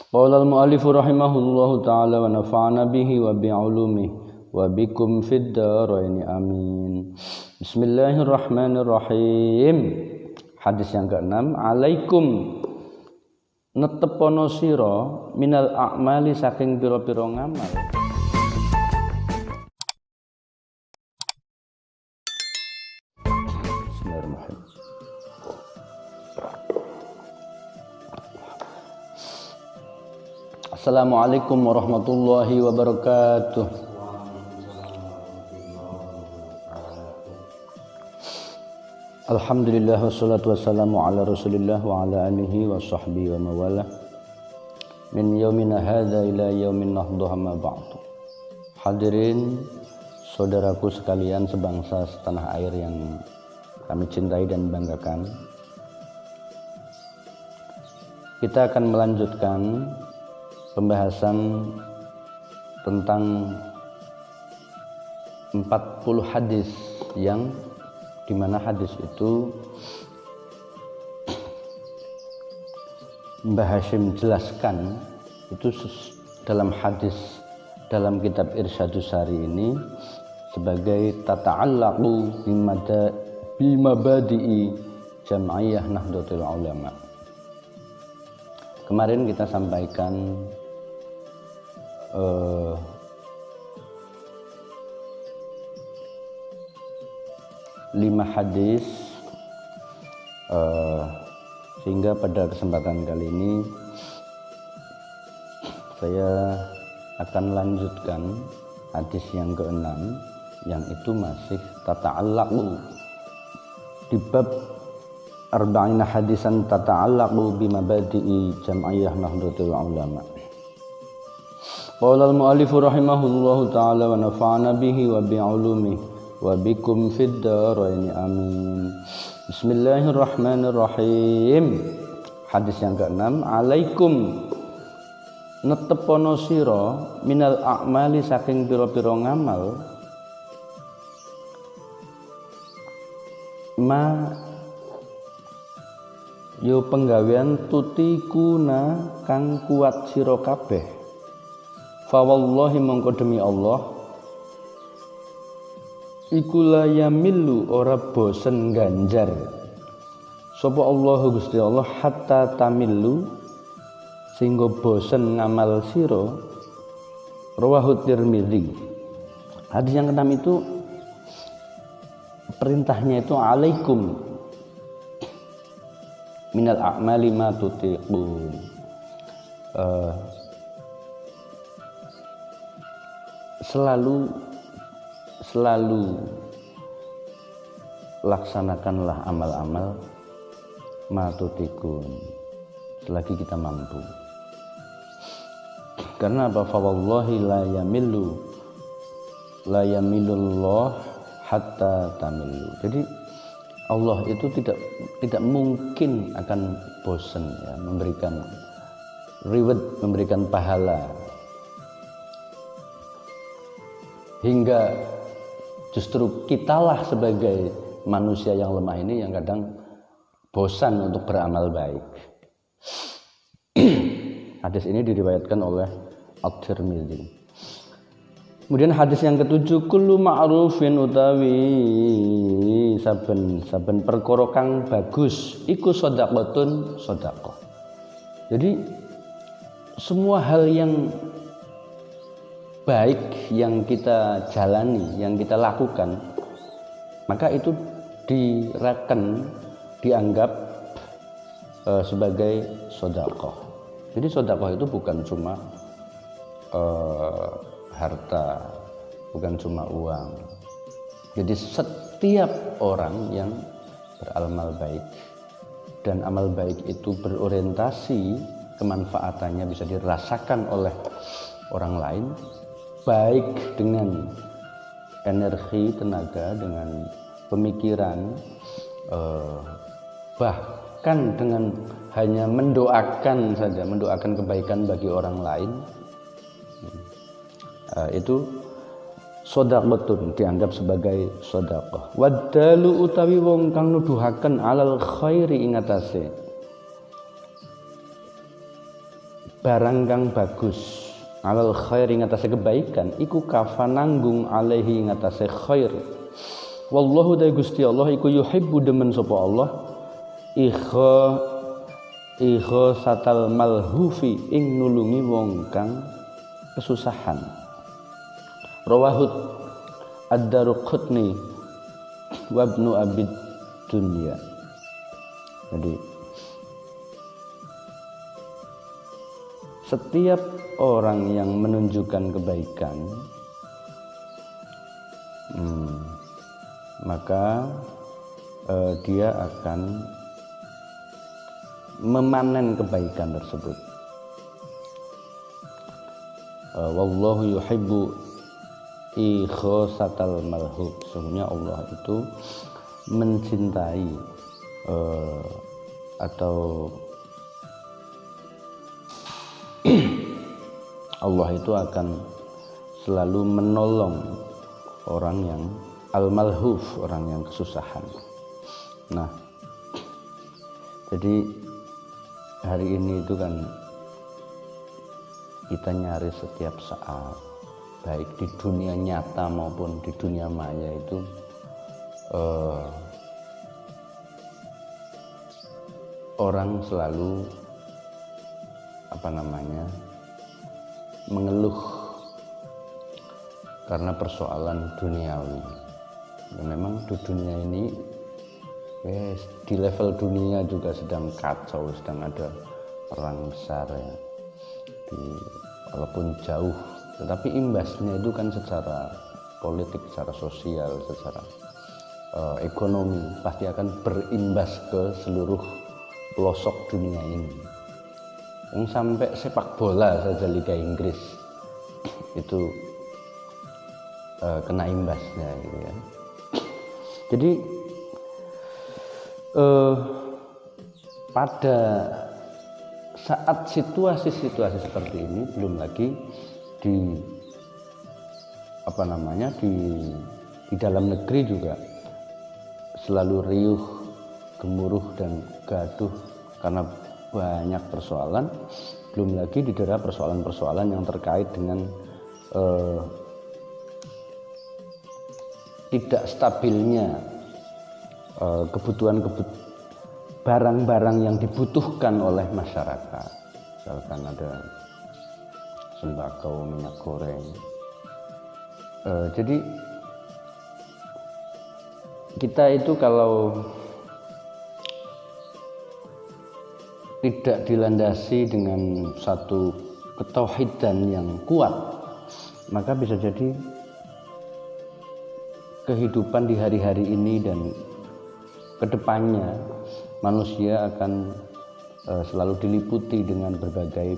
Qala al-mu'allifu rahimahullahu ta'ala wa nafa'ana bihi wa bi'ulumihi wa bikum fid dharain amin. Bismillahirrahmanirrahim. Hadis yang ke-6, alaikum netepono sira minal a'mali saking pira-pira ngamal. Bismillahirrahmanirrahim. Assalamualaikum warahmatullahi wabarakatuh. Alhamdulillah wassalatu wassalamu ala rasulillah wa ala alihi wa sahbihi wa mawalah min yaumina hadza ila yaumin nahdha ma ba'du. Hadirin saudaraku sekalian sebangsa setanah air yang kami cintai dan banggakan, kita akan melanjutkan pembahasan tentang 40 hadis yang dimana hadis itu Mbah Hashim jelaskan itu dalam hadis dalam kitab Irsyadus Sari ini sebagai tata'allaqu bimabadi'i jam'iyah Nahdlatul Ulama. Kemarin kita sampaikan 5 hadis, sehingga pada kesempatan kali ini saya akan lanjutkan hadis yang ke-6 yang itu masih tata'allaqu di bab arba'ina hadisan tata'allaqu bimabadi'i jam'iyah Nahdlatul Ulama. Qala al-mu'allifu rahimahullahu ta'ala wa nafa'ana bihi wa bi'ulumihi wa bikum fid dharain amin. Bismillahirrahmanirrahim. Hadis yang ke-6, alaikum netepono sira minal a'mali saking pira-pira ngamal ma yo penggawean tutikuna kang kuat sira kabeh. Fa wallahi mongko demi Allah iku la yamillu ora bosen ganjar sapa Allah Gusti Allah hatta tamillu sehingga bosen ngamal sira. Rawahu Tirmidzi. Hadis yang ke-6 itu perintahnya itu alaikum minal a'mali ma tutiqun. Selalu laksanakanlah amal-amal ma tutiqun selagi kita mampu. Karena apa? Fa wallahi la yamillullah hatta tamillu. Jadi Allah itu tidak mungkin akan bosan ya, memberikan reward, memberikan pahala, hingga justru kitalah sebagai manusia yang lemah ini yang kadang bosan untuk beramal baik. Hadis ini diriwayatkan oleh At-Tirmidzi. Kemudian hadis yang ke-7, kullu ma'rufin utawi saben perkara kang bagus iku shadaqatun shadaqah. Jadi semua hal yang baik yang kita jalani, yang kita lakukan, maka itu dianggap sebagai shadaqah. Jadi shadaqah itu bukan cuma harta, bukan cuma uang. Jadi setiap orang yang beramal baik dan amal baik itu berorientasi kemanfaatannya bisa dirasakan oleh orang lain, baik dengan energi, tenaga, dengan pemikiran, bahkan dengan hanya mendoakan saja, mendoakan kebaikan bagi orang lain, itu shadaqatun, dianggap sebagai shadaqah. Wadalu utawi wong kang nuduhaken alal khairi ing atase barang kang bagus alal khair ing atase kebaikan iku kafa nanggung alaihi ing atase khair. Wallahu ta Gusti Allah iku yuhibbu demen sapa Allah ikha satal malhufi ing nulungi wong kang kesusahan. Rawahud ad-Daruqutni wa Ibnu Abi Dunya. Jadi setiap orang yang menunjukkan kebaikan maka dia akan memanen kebaikan tersebut. Wallahu yuhibbu ikhosatal malhub. Sesungguhnya Allah itu mencintai atau Allah itu akan selalu menolong orang yang al-malhuf, orang yang kesusahan. Nah, jadi hari ini itu kan kita nyari setiap saat, baik di dunia nyata maupun di dunia maya itu orang selalu mengeluh karena persoalan duniawi. Ya, memang di dunia ini di level dunia juga sedang kacau, sedang ada perang besar ya. Walaupun jauh, tetapi imbasnya itu kan secara politik, secara sosial, secara ekonomi pasti akan berimbas ke seluruh pelosok dunia ini. Yang sampai sepak bola saja Liga Inggris itu kena imbasnya gitu ya. Jadi pada saat situasi-situasi seperti ini, belum lagi di dalam negeri juga selalu riuh, gemuruh dan gaduh karena banyak persoalan, belum lagi didera persoalan-persoalan yang terkait dengan tidak stabilnya kebutuhan barang-barang yang dibutuhkan oleh masyarakat. Misalkan ada sembako, minyak goreng. Jadi kita itu kalau tidak dilandasi dengan satu ketauhidan yang kuat, maka bisa jadi kehidupan di hari-hari ini dan kedepannya manusia akan selalu diliputi dengan berbagai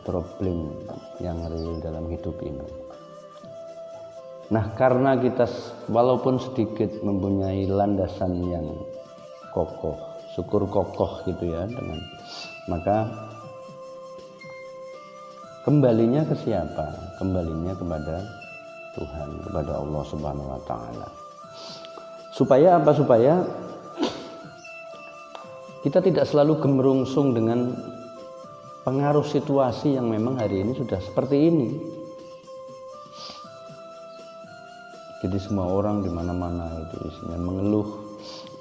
problem yang real dalam hidup ini. Nah, karena kita walaupun sedikit mempunyai landasan yang kokoh, syukur kokoh gitu ya, dengan maka kembalinya ke siapa? Kembalinya kepada Tuhan, kepada Allah Subhanahu wa taala. Supaya apa? Supaya kita tidak selalu gemerungsung dengan pengaruh situasi yang memang hari ini sudah seperti ini. Jadi semua orang di mana-mana itu isinya mengeluh,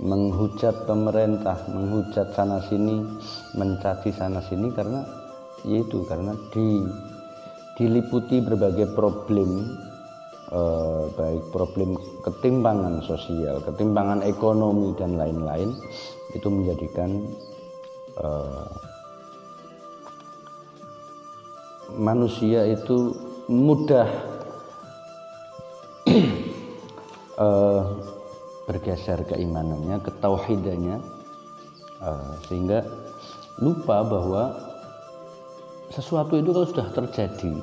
menghujat pemerintah, menghujat sana sini, mencaci sana sini karena diliputi berbagai problem, baik problem ketimpangan sosial, ketimpangan ekonomi dan lain-lain, itu menjadikan manusia itu mudah bergeser keimanannya, ketauhidannya, sehingga lupa bahwa sesuatu itu kalau sudah terjadi,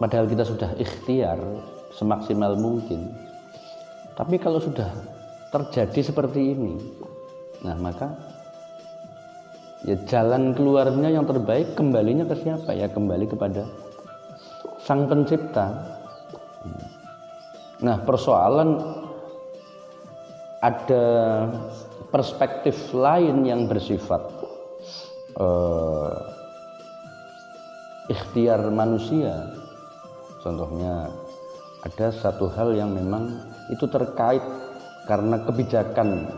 padahal kita sudah ikhtiar semaksimal mungkin, tapi kalau sudah terjadi seperti ini, nah maka ya jalan keluarnya yang terbaik kembalinya ke siapa? Ya kembali kepada Sang Pencipta. Nah, persoalan ada perspektif lain yang bersifat ikhtiar manusia. Contohnya ada satu hal yang memang itu terkait karena kebijakan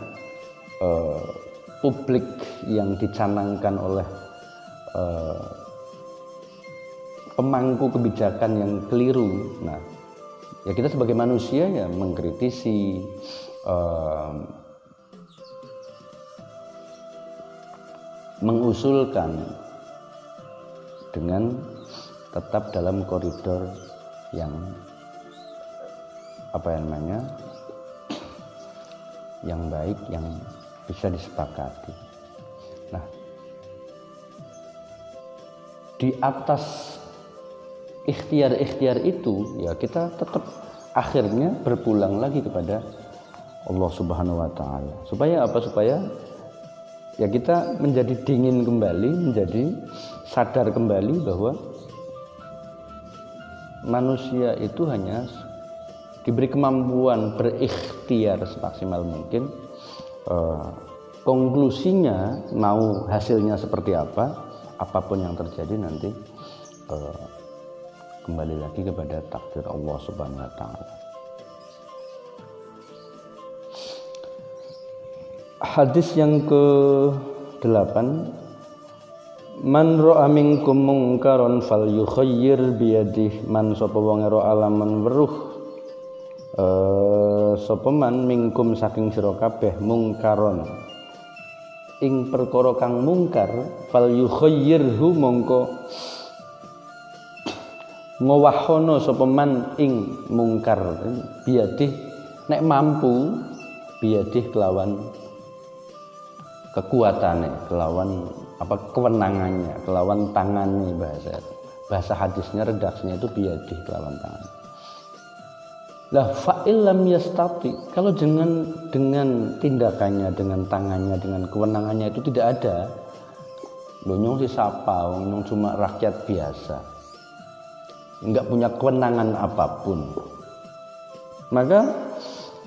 publik yang dicanangkan oleh pemangku kebijakan yang keliru. Nah, ya kita sebagai manusia ya mengkritisi, mengusulkan dengan tetap dalam koridor yang yang baik, yang bisa disepakati. Nah, di atas ikhtiar itu ya kita tetap akhirnya berpulang lagi kepada Allah Subhanahu wa taala. Supaya apa? Supaya ya kita menjadi dingin kembali, menjadi sadar kembali bahwa manusia itu hanya diberi kemampuan berikhtiar semaksimal mungkin. Konklusinya mau hasilnya seperti apa, apapun yang terjadi nanti kembali lagi kepada takdir Allah Subhanahu wa taala. Hadis yang ke-8, man ra'a minkum mungkaron falyukhayyir biyadihi, man sapa wong ora alaman weruh sapa man minkum saking sira kabeh mungkaron ing perkara kang mungkar, falyukhayyirhu mongko ngowahono sapa man ing mungkar biyadih, nek mampu biyadih kelawan kekuatannya, kelawan kewenangannya, kelawan tangannya. Bahasa hadisnya, redaksinya itu biyadih, kelawan tangan. Lah fa'il lam yastati, kalau dengan tindakannya, dengan tangannya, dengan kewenangannya itu tidak ada, nyong si sapa, nyong cuma rakyat biasa, enggak punya kewenangan apapun, maka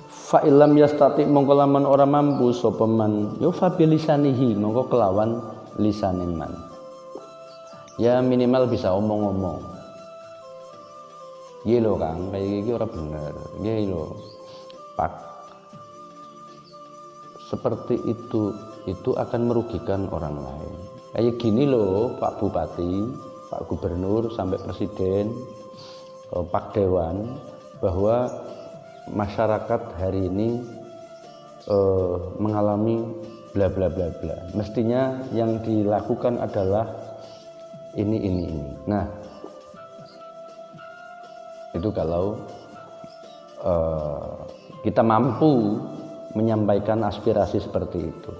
fa'ilam yastati mongko lamun ora mampu sapa man ya fa bilisanihi mongko kelawan lisane man, ya minimal bisa omong-omong. Iya lho Kang, kayak gini ora bener. Iya lho Pak, seperti itu akan merugikan orang lain. Kayak gini loh Pak Bupati, Pak Gubernur sampai Presiden, Pak Dewan, bahwa masyarakat hari ini mengalami bla bla bla bla. Mestinya yang dilakukan adalah ini. Nah, itu kalau kita mampu menyampaikan aspirasi seperti itu.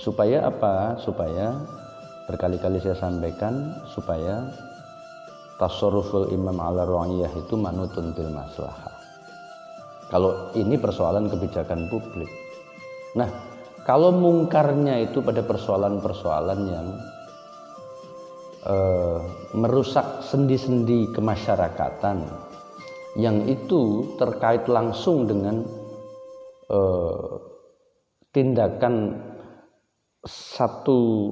Supaya apa? Supaya berkali-kali saya sampaikan, supaya tasarruful imam ala ra'iyah itu manutun bil maslahah. Kalau ini persoalan kebijakan publik. Nah, kalau mungkarnya itu pada persoalan-persoalan yang merusak sendi-sendi kemasyarakatan, yang itu terkait langsung dengan tindakan satu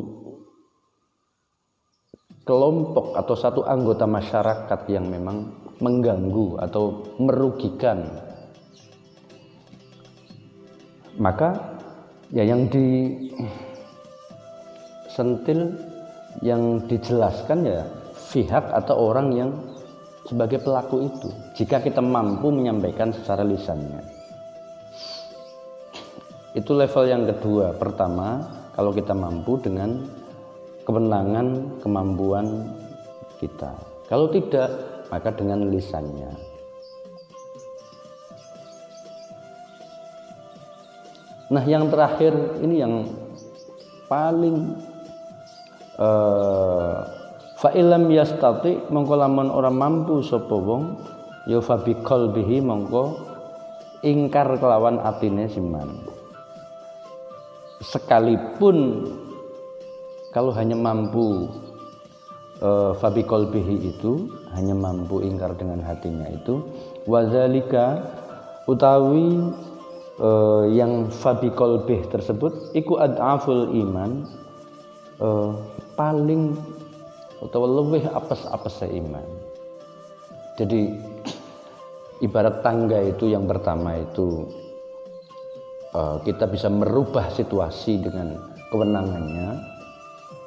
kelompok atau satu anggota masyarakat yang memang mengganggu atau merugikan, maka ya yang disentil, yang dijelaskan ya pihak atau orang yang sebagai pelaku itu, jika kita mampu menyampaikan secara lisannya. Itu level yang kedua. Pertama, kalau kita mampu dengan kewenangan, kemampuan kita. Kalau tidak, maka dengan lisannya. Nah, yang terakhir ini yang paling fa'ilam yastati mongko lamun ora mampu sapa wong ya fa bi qalbihi mongko ingkar kelawan atine siman. Sekalipun kalau hanya mampu fa bi qalbihi itu hanya mampu ingkar dengan hatinya itu, wadzalika utawi yang fa bi qalbih tersebut iku ad'aful iman, paling utawa luwih apes-apese iman. Jadi ibarat tangga itu yang pertama itu kita bisa merubah situasi dengan kewenangannya.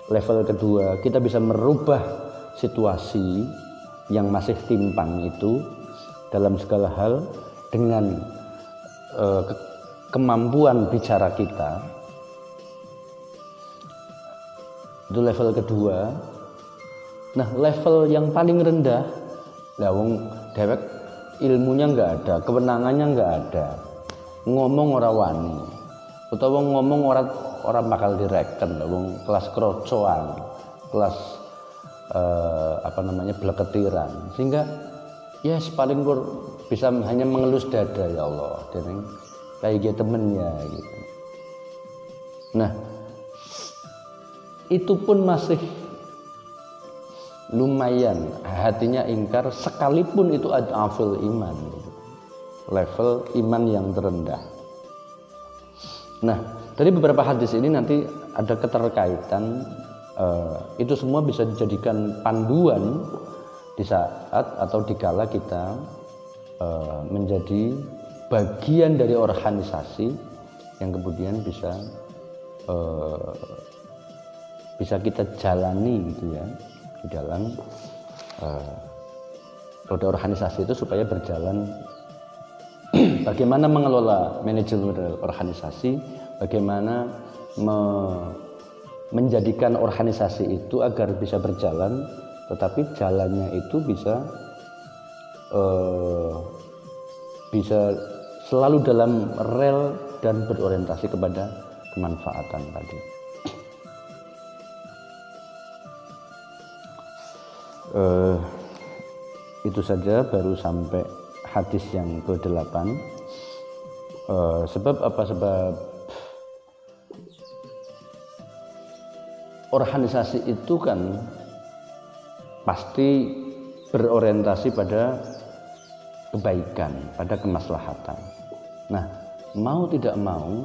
Level kedua kita bisa merubah situasi yang masih timpang itu dalam segala hal dengan kemampuan bicara kita. Itu level kedua. Nah, level yang paling rendah, lah wong dewek ilmunya nggak ada, kewenangannya nggak ada, ngomong ora wani, utawa ngomong ora bakal direken, wong kelas krocoan, kelas bleketiran, sehingga ya paling bisa hanya mengelus dada, ya Allah, dan kayak temennya gitu. Nah, itu pun masih lumayan hatinya ingkar, sekalipun itu adaful iman gitu. Level iman yang terendah. Nah, dari beberapa hadis ini nanti ada keterkaitan, itu semua bisa dijadikan panduan di saat atau dikala kita menjadi bagian dari organisasi yang kemudian bisa kita jalani gitu ya di dalam roda organisasi itu supaya berjalan. Bagaimana mengelola manajemen organisasi, bagaimana menjadikan organisasi itu agar bisa berjalan, tetapi jalannya itu bisa selalu dalam rel dan berorientasi kepada kemanfaatan tadi. Itu saja, baru sampai hadis yang ke-8. Sebab organisasi itu kan pasti berorientasi pada kebaikan, pada kemaslahatan. Nah, mau tidak mau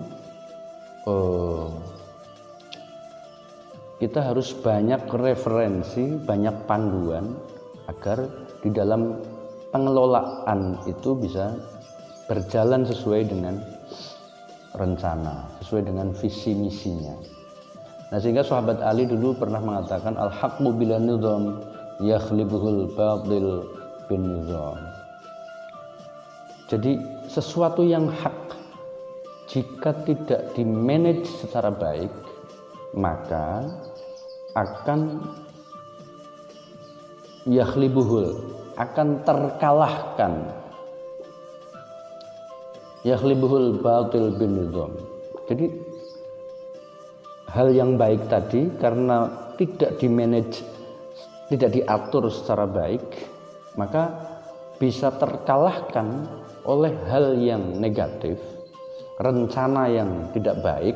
kita harus banyak referensi, banyak panduan agar di dalam pengelolaan itu bisa berjalan sesuai dengan rencana, sesuai dengan visi misinya. Nah, sehingga sahabat Ali dulu pernah mengatakan al-haqqu bila nizam yakhlibuhul batil bin nizam. Jadi sesuatu yang hak jika tidak dimanage secara baik, maka akan yakhlibuhul, akan terkalahkan, yakhlibuhul batil bin nizam. Jadi hal yang baik tadi karena tidak dimanage, tidak diatur secara baik, maka bisa terkalahkan oleh hal yang negatif, rencana yang tidak baik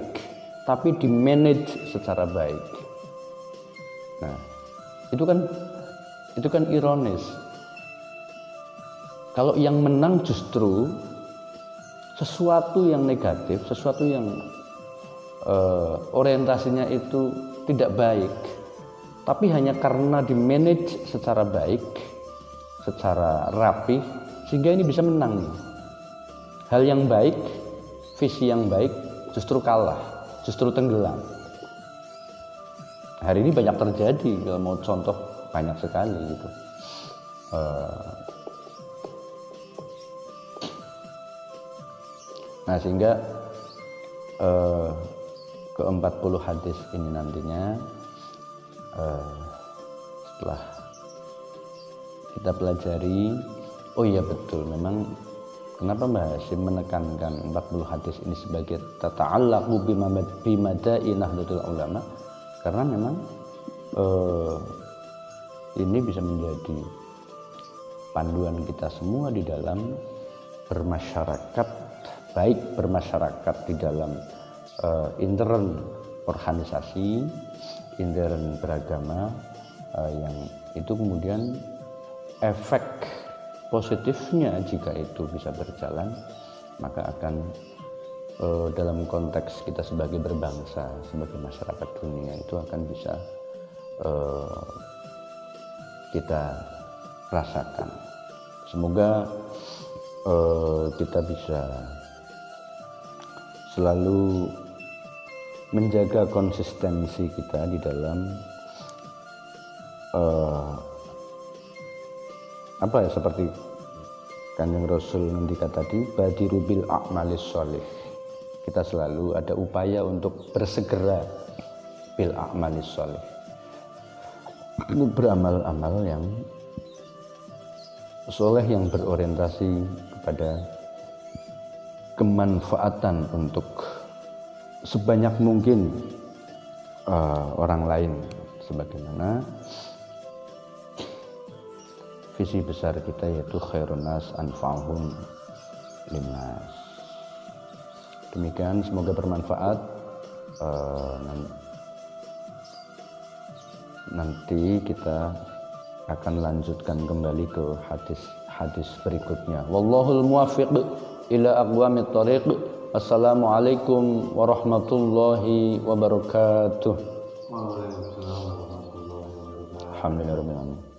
tapi dimanage secara baik. Nah, itu kan ironis. Kalau yang menang justru sesuatu yang negatif, sesuatu yang orientasinya itu tidak baik, tapi hanya karena dimanage secara baik, secara rapi, sehingga ini bisa menang. Hal yang baik, visi yang baik justru kalah, justru tenggelam. Hari ini banyak terjadi, kalau mau contoh banyak sekali gitu. Nah, sehingga ke-40 hadis ini nantinya setelah kita pelajari, oh iya betul, memang kenapa Mbah Hasyim menekankan 40 hadis ini sebagai tata'allaqu bimada'i nahdlatul ulama, karena memang ini bisa menjadi panduan kita semua di dalam bermasyarakat, baik bermasyarakat di dalam intern organisasi, intern beragama, yang itu kemudian efek positifnya jika itu bisa berjalan, maka akan dalam konteks kita sebagai berbangsa, sebagai masyarakat dunia itu akan bisa kita rasakan. Semoga kita bisa selalu menjaga konsistensi kita di dalam seperti Kanjeng Rasul ngendika tadi, badiru bil a'malis sholih. Kita selalu ada upaya untuk bersegera bil a'malis sholih, untuk beramal-amal yang soleh, yang berorientasi kepada kemanfaatan untuk sebanyak mungkin orang lain, sebagaimana visi besar kita yaitu khairun nas anfa'uhum linnas. Demikian, semoga bermanfaat. Nanti kita akan lanjutkan kembali ke hadis berikutnya. Wallahul muwaffiq ila aqwamit thoriq. Assalamualaikum warahmatullahi wabarakatuh. Waalaikumsalam warahmatullahi wabarakatuh. Alhamdulillahirabbil alamin.